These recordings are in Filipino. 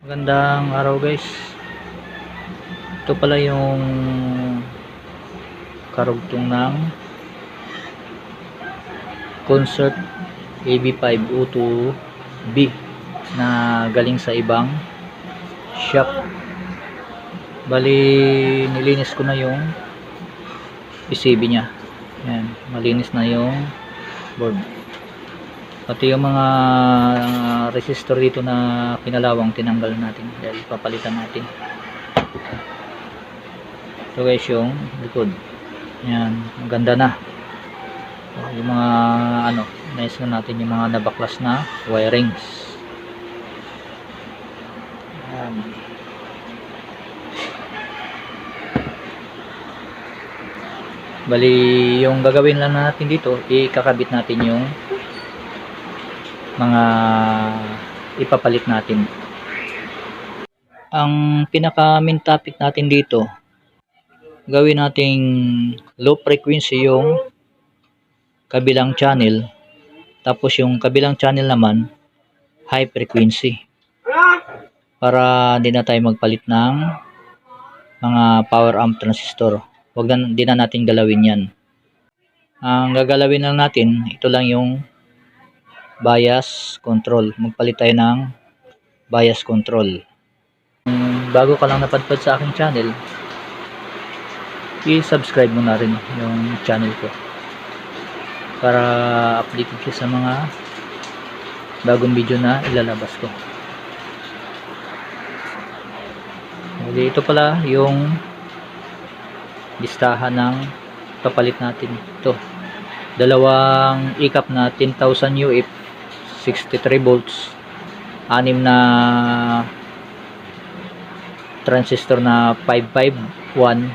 Magandang araw guys. Ito pala yung karugtong ng Concert AB502B na galing sa ibang shop. Bali nilinis ko na yung PCB nya. Yan, malinis na yung board. Pati yung mga resistor dito na pinalawang tinanggal natin dahil papalitan natin. Ito guys yung likod. Yan, maganda na. Yung mga nice na natin yung mga nabaklas na wirings. Yan. Bali yung gagawin lang natin dito, ikakabit natin yung mga ipapalit natin. Ang pinaka main topic natin dito, gawin nating low frequency yung kabilang channel, tapos yung kabilang channel naman high frequency, para hindi na tayo magpalit ng mga power amp transistor. Wag na, hindi na natin galawin yan. Ang gagalawin lang natin, ito lang yung bias control. Magpalit tayo ng bias control. Bago ka lang napadpad sa aking channel, i-subscribe mo na rin yung channel ko para updated ka sa mga bagong video na ilalabas ko. Jadi ito pala yung listahan ng papalit natin. Ito, dalawang ECAP na 10,000 UF 63 volts, 6 na transistor na 551,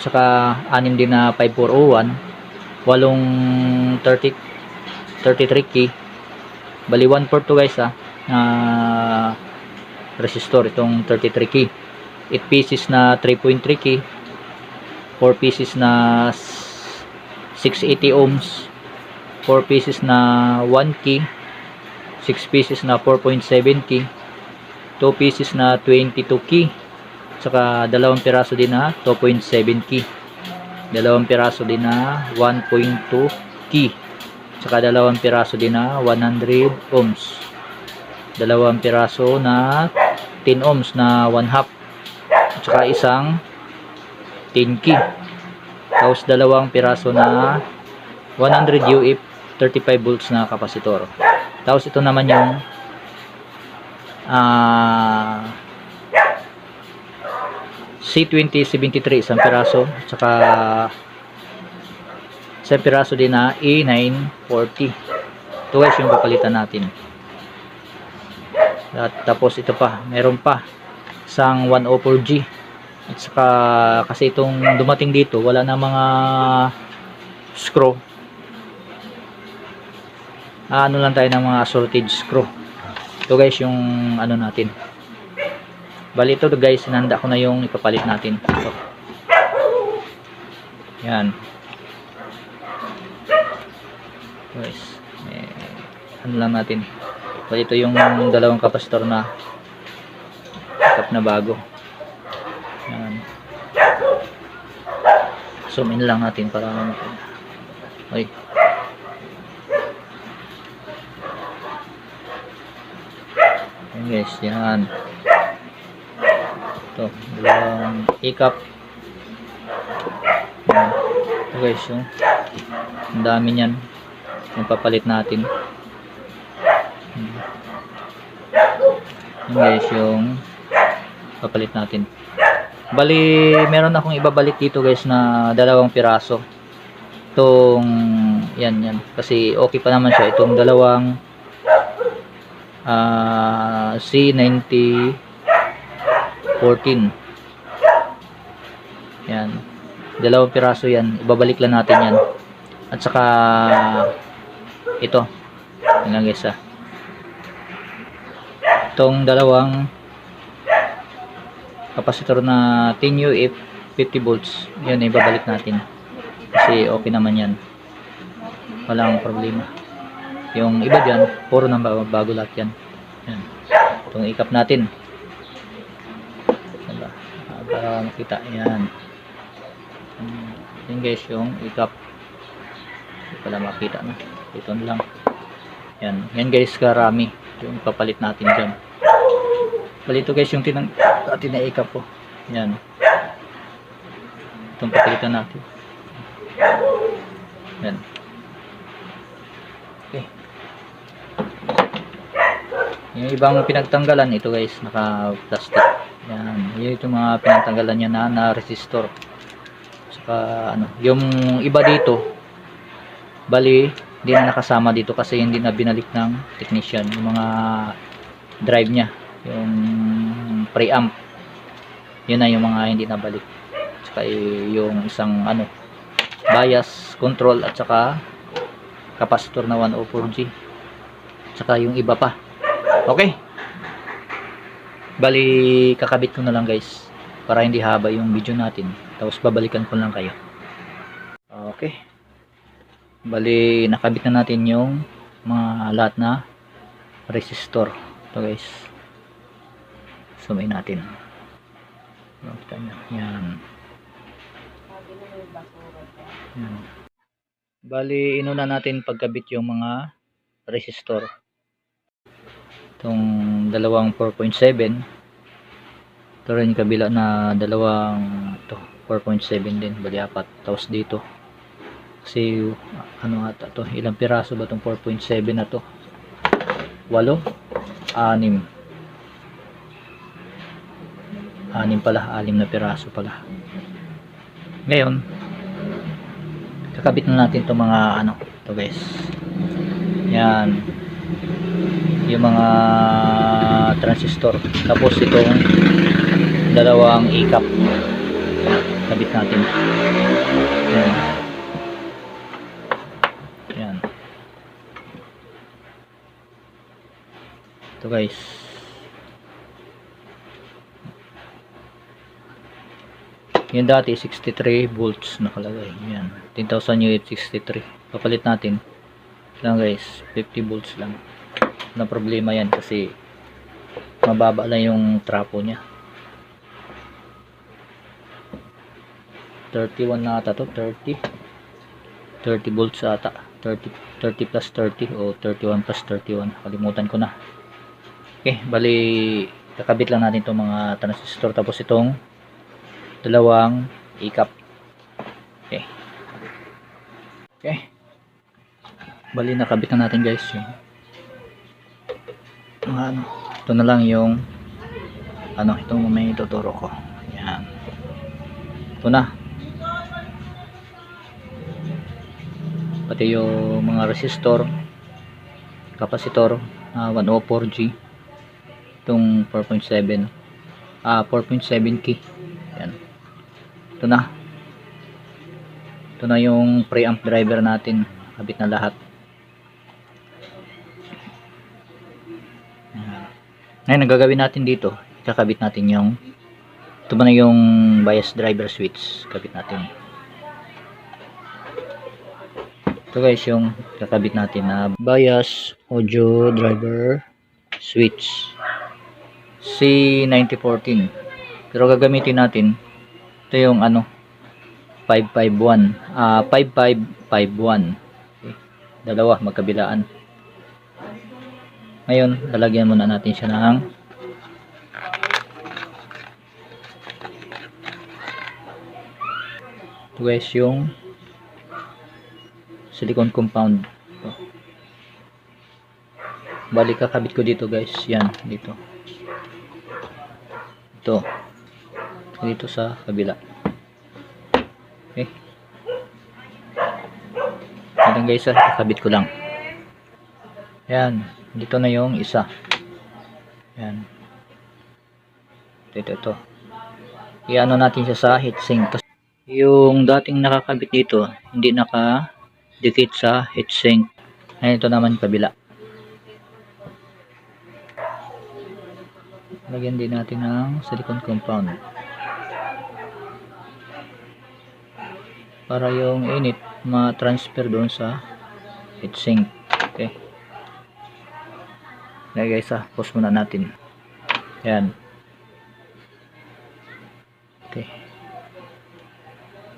saka 6 din na 5401, 8 33 key. Bali 1/4 to guys na resistor itong 33 key. 8 pieces na 3.3 key, 4 pieces na 680 ohms, 4 pieces na 1 key, 6 pieces na 4.7 key, 2 pieces na 22 key, saka 2 piraso din na 2.7 key, 2 piraso din na 1.2 key, saka 2 piraso din na 100 ohms, 2 piraso na 10 ohms na 1/2, saka isang 10 key, tapos 2 piraso na 100 UF 35 volts na kapasitor. Tapos ito naman yung C2073 isang piraso, saka isang piraso din na E940. Ito guys yung papalitan natin. At tapos ito pa, meron pa isang 104G. At saka kasi itong dumating dito wala na mga screw, ano lang tayo ng mga assorted screw. Ito guys yung natin. Bali ito guys, sinanda ko na yung ipapalit natin. Ito. Yan guys, lang natin. Bali ito yung dalawang kapasitor na kap na bago. Yan. Zoom in lang natin para okay. Yan guys, yan. Ito, dalawang ECAP. Yan. Ito guys, yung ang dami niyan yung papalit natin. Yan guys, yung papalit natin. Bali meron akong ibabalik dito guys na 2 piraso. Itong yan kasi okay pa naman siya. Itong dalawang C9014, yan, 2 piraso yan, ibabalik lang natin yan. At saka ito yan lang guys itong dalawang kapasitor na 10 UF 50 volts, yan ibabalik natin kasi okay naman yan, walang problema. Yung iba dyan, puro na bago lahat yan. Yan. Itong ECAP natin. para makita. Yan. Yan guys yung ikap. Hindi pala makita na. Ito lang. Yan. Yan guys karami yung papalit natin dyan. Bali ito guys yung natin na ikap po. Yan. Itong papalitan natin. Yan. Okay. Yung ibang pinagtanggalan ito guys, naka plastic. Yan, yun yung mga pinagtanggalan niya na resistor. Saka ano, yung iba dito bali hindi na nakasama dito kasi hindi na binalik ng technician yung mga drive niya, yung preamp. Yun na yung mga hindi nabalik. Saka yung isang ano, bias control at saka capacitor na 104G. Saka yung iba pa. Okay. Bali kakabit ko na lang guys para hindi haba yung video natin. Tapos babalikan ko lang kayo. Okay. Bali nakabit na natin yung mga lahat na resistor. Ito guys. Sumayin natin. Yan. Yan. Bali inuna natin pagkabit yung mga resistor. Itong dalawang 4.7, ito rin kabila na dalawang ito 4.7 din, bali apat. Tapos dito kasi ano ata to, ilang piraso ba itong 4.7 na to? 8, 6 pala, 6 na piraso pala. Ngayon kakabit na natin itong mga ano to guys. Yan yung mga transistor, tapos itong dalawang ikap kabit natin. Yan. Yan. Ito guys. Yung dati 63 volts nakalagay. Yan. 10,000 unit 63. Papalit natin lang guys, 50 volts lang. Na problema yan kasi mababa lang yung trapo nya. 31 na ata to, 30 volts ata, 30 plus 30 o 31 plus 31, kalimutan ko na. Okay, bali kakabit lang natin itong mga transistor tapos itong dalawang ikap. Okay, bali nakabit na natin guys yung ano, ito na lang yung ano, itong may ituturo ko. Yan, ito na, pati yung mga resistor, kapasitor, 104G, itong 4.7 4.7K. Yan, ito na yung preamp driver natin, kabit na lahat. Ngayon ang gagawin natin dito, kakabit natin yung ito ba na yung bias driver switch, kabit natin. Ito guys yung kakabit natin na bias audio driver switch C9014, pero gagamitin natin ito yung ano 551 5551. Okay. Dalawa magkabilaan. Ngayon, lalagyan muna natin siya ng ito guys yung silicone compound. Balik kakabit ko dito guys. Yan, dito. Ito. Dito sa kabila. Okay. Yan guys, kakabit ko lang. Yan. Dito na yung isa. Yan. Ito. I-ano natin siya sa heatsink. Yung dating nakakabit dito, hindi naka-dikit sa heatsink. Ayan, ito naman kabila. Lagyan din natin ng silicone compound. Para yung init ma-transfer doon sa heatsink. Okay. Okay guys, pause muna natin. Yan. Okay.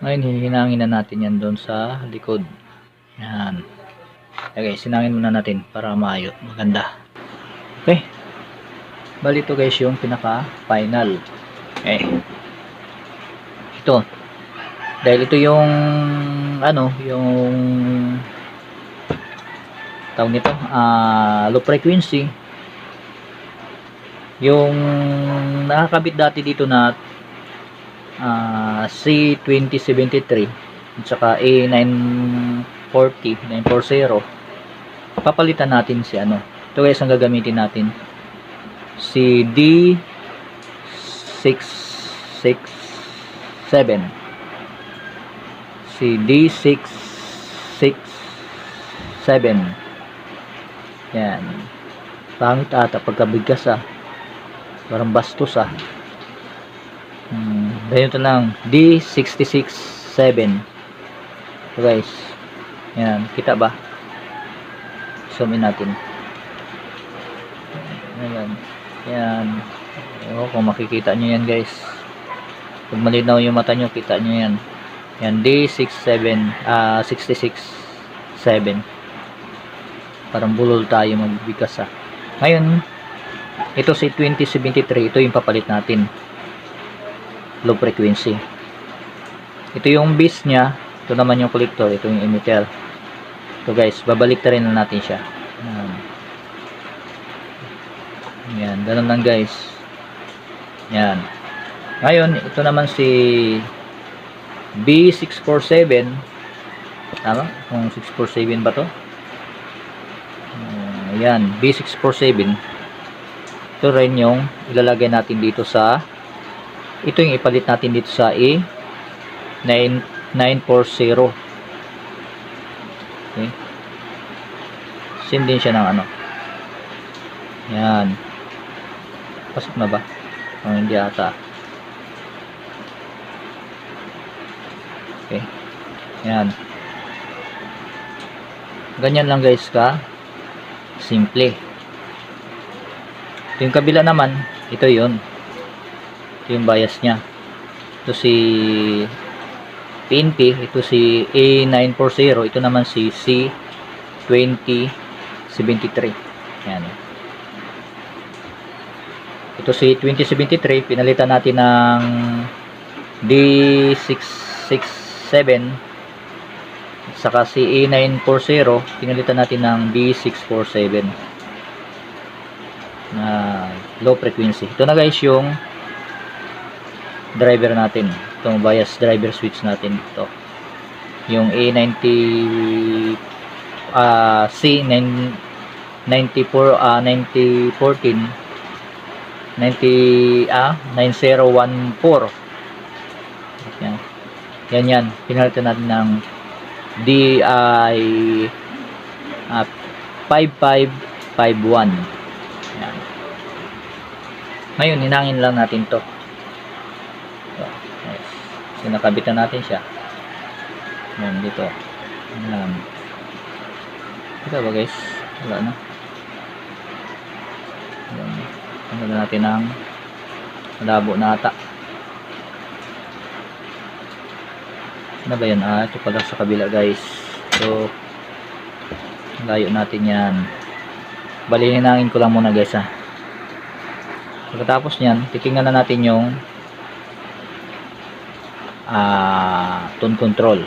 Ngayon, hihinangin na natin yan doon sa likod. Yan. Okay, sinangin muna natin para maayos, maganda. Okay. Bali ito guys yung pinaka final. Okay. Ito. Dahil ito yung ano, yung tawag nito, low frequency. Yung nakakabit dati dito na C2073 at saka A940 papalitan natin si ano. Ito guys ang gagamitin natin, si D667, si D667. Yan, pangit ata pagkabigkas parang bastos dahil ito lang D667. So guys, yan, kita ba? Zoom in natin. Yan. Ewan kung makikita nyo yan guys. Pag malinaw yung mata nyo, kita nyo yan. Yan, D667. Parang bulol tayo magbigkas Ngayon, ito si 2073, ito yung papalit natin. Low frequency. Ito yung base nya, ito naman yung collector, ito yung emitter. So guys, babalik na rin na natin siya. Yan, ganun lang guys. Yan. Ngayon, ito naman si B647. Tama? Kung 647 ba to? Yan, B647. Ito rin yung ilalagay natin dito sa, ito yung ipalit natin dito sa A940. Okay. Same din siya ng ano. Yan. Pasok na ba? O hindi ata. Okay. Yan. Ganyan lang guys ka simple. Ito yung kabila naman, ito yun. Ito yung bias nya. Ito si PNP, ito si A940, ito naman si C2073. Yan. Ito si 2073, pinalitan natin ng D667, saka si A940, pinalitan natin ng B647 na low frequency. Ito na guys yung driver natin, itong bias driver switch natin. Ito yung A90 9014 yan, pinalitan natin ng DI 5551. yan. Ngayon hinangin lang natin to. Sinakabitan natin siya yan dito. Yan. Ito ba guys, wala na. Yan. Ano na natin ang malabo na ata. Ano ba yan? Ito pala sa kabila guys. So layo natin yan. Balihinangin ko lang muna guys Pagkatapos nyan, titingnan na natin yung tone control.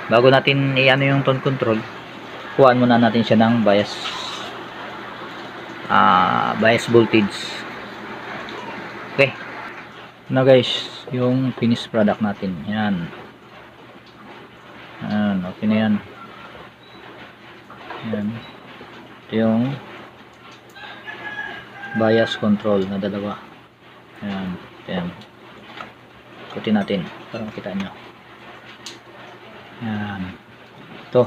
Bago natin i-ano yung tone control, kuhaan muna natin siya ng bias voltage. Okay. Na guys, yung finished product natin. Yan. Okay na yan. Yan. Ito yung bias control na dalawa. Yan. Yan. Ikutin natin para makita nyo. Yan. Ito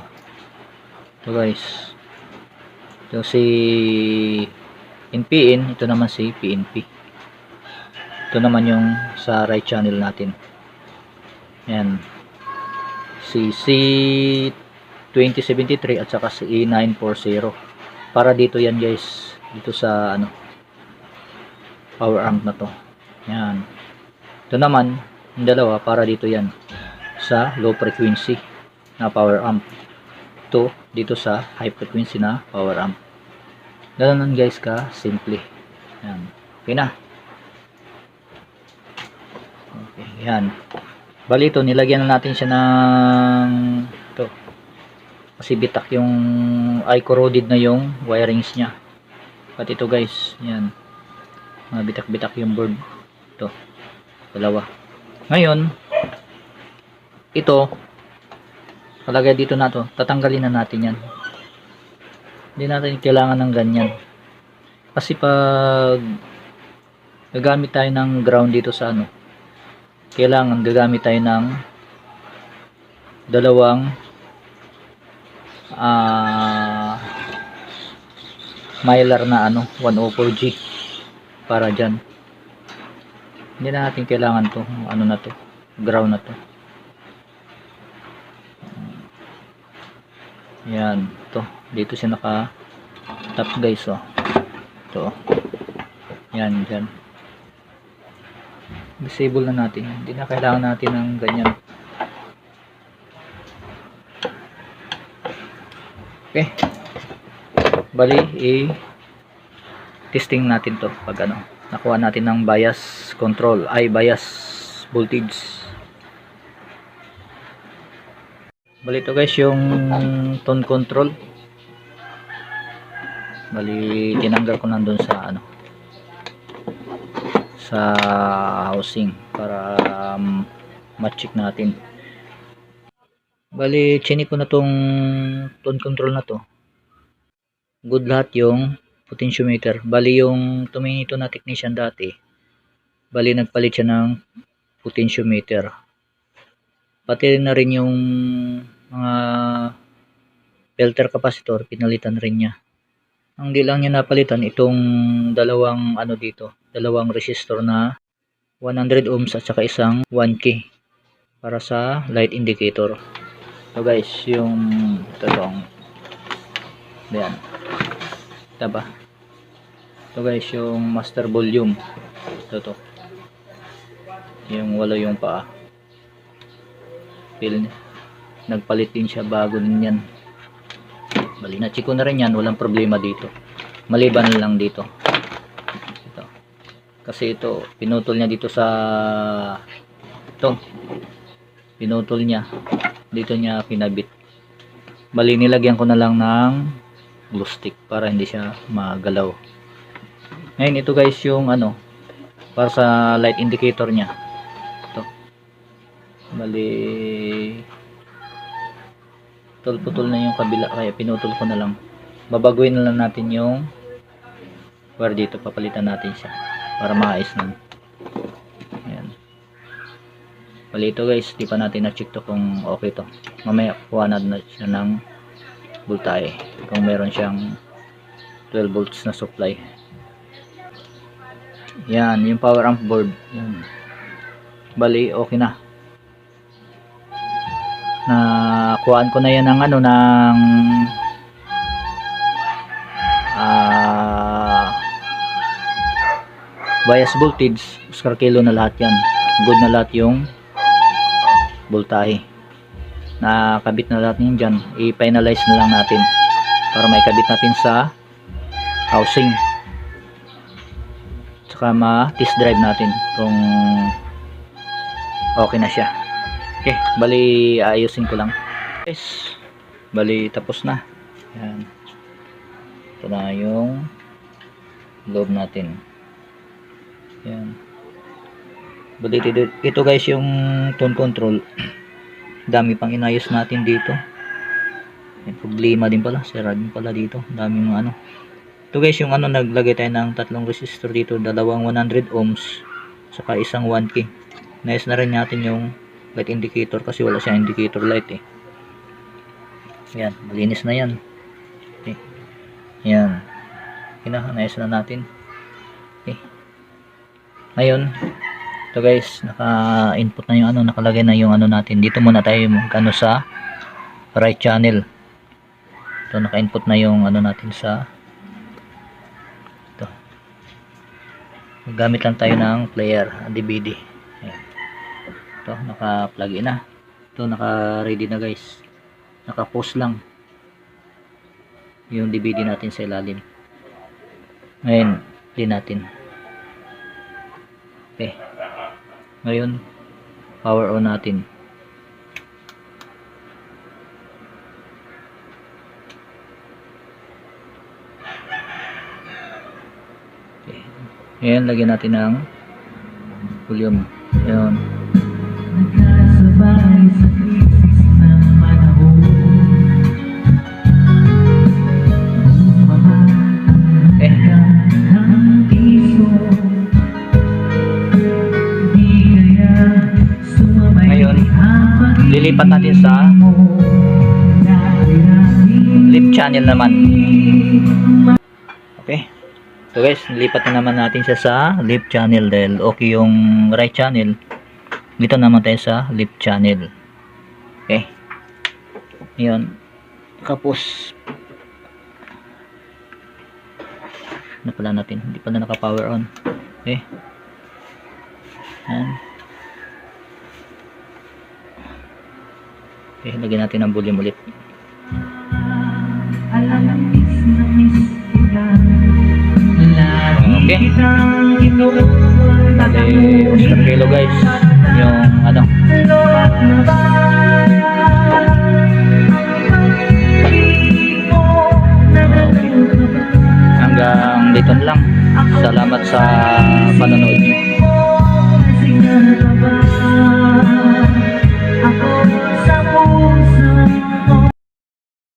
guys. Ito si NPN, ito naman si PNP. Ito naman yung sa right channel natin. Yan. Si C2073 at saka si E940. Para dito yan guys. Dito sa ano, power amp na to. Yan. Ito naman, yung dalawa, para dito yan sa low frequency na power amp. Ito, dito sa high frequency na power amp. Ganun guys ka, simple. Yan. Okay na. Okay, yan. Bali ito, nilagyan na natin siya ng ito. Kasi bitak yung corroded na yung wirings niya. Pati ito guys, yan. Mga bitak-bitak yung board. Ito. Dalawa. Ngayon, ito, palagay dito na to, tatanggalin na natin yan. Hindi natin kailangan ng ganyan. Kasi pag gagamit tayo ng ground dito sa ano, kailangan gagamit tayo ng dalawang mylar na ano, 104G para dyan. Hindi na natin kailangan to, ano na to, ground na to. Yan, to dito siya naka tap guys, oh. Ito, yan, dyan. Disable na natin, hindi na kailangan natin ng ganyan. Okay, bali testing natin to pag ano, nakuha natin ng bias control, bias voltage. Bali ito guys yung tone control. Bali tinanggal ko nandun sa ano, sa housing para ma-check natin. Bali chinik ko na tong tone control na to. Good lahat yung potentiometer. Bali yung tumingin ito na technician dati, bali nagpalit siya ng potentiometer. Pati na rin yung mga filter capacitor, pinalitan rin niya. Ang di lang niya napalitan, itong dalawang ano dito, dalawang resistor na 100 ohms at saka isang 1K para sa light indicator. So guys, yung itong yan, diba? Ito guys yung master volume. Ito yung wala yung paa, nagpalit din siya bago din yan. Bali na check ko na rin yan, walang problema dito, maliban lang dito ito, kasi ito pinutol niya dito sa ito, pinutol niya dito, niya pinabit. Bali nilagyan ko na lang ng glue stick para hindi siya magalaw. Ngayon ito guys yung ano, para sa light indicator niya. Ito, bali putol na yung kabila, kaya pinutol ko na lang. Babaguhin na lang natin yung wire dito, papalitan natin siya para maayos na. Ayan. Bali ito guys, di pa natin na-check to kung okay to. Mamaya kuha na siya ng voltahe kung meron siyang 12 volts na supply. Yan, yung power amp board. Yan. Bali okay na. Kuhaan ko na yan ng ano, ng bias voltage, Oscar kilo na lahat yan. Good na lahat yung voltahe. Nakabit na lahat yun dyan. I-finalize na lang natin para may kabit natin sa housing. Tsaka ma-test drive natin kung okay na siya. Okay, bali ayusin ko lang. Guys, bali tapos na. Yan. Ito na yung loob natin. Yan. Bali ito guys yung tone control. Dami pang inayos natin dito. May problema din pala, sira din pala dito. Dami mga ano. Ito guys yung ano, naglagay tayo ng tatlong resistor dito, dalawang 100 ohms saka isang 1K. Nayos na rin natin yung light indicator kasi wala siyang indicator light eh. Yan, malinis na yan. Okay. Yan. Nayos na natin. Okay. Ngayon, ito guys, naka-input na yung ano, nakalagay na yung ano natin. Dito muna tayo magkano sa right channel. Ito, naka-input na yung ano natin sa ito. Gamit lang tayo ng player, DVD. Ayan. Ito, naka-plug in na. Ito, naka-ready na guys. Naka-post lang yung DVD natin sa ilalim. Ngayon, play natin. Okay. Ngayon, power on natin. Okay. Ngayon, lagyan natin ng volume. Ngayon. Nagkasabay sa krisis ng panahon. Ng piso. Di kaya sumabay Ngayon, lilipat natin sa lip channel naman. Okay. So guys, nilipat na naman natin siya sa lip channel dahil okay yung right channel. Dito naman tayo sa lip channel. Okay. Ngayon, tapos na pala natin, hindi pala naka power on. Okay. Yan. Okay, lagyan natin ng volume ulit. Alam na miss kita. Okay. Lagi kitang inuulan. Bale, 1 kilo guys.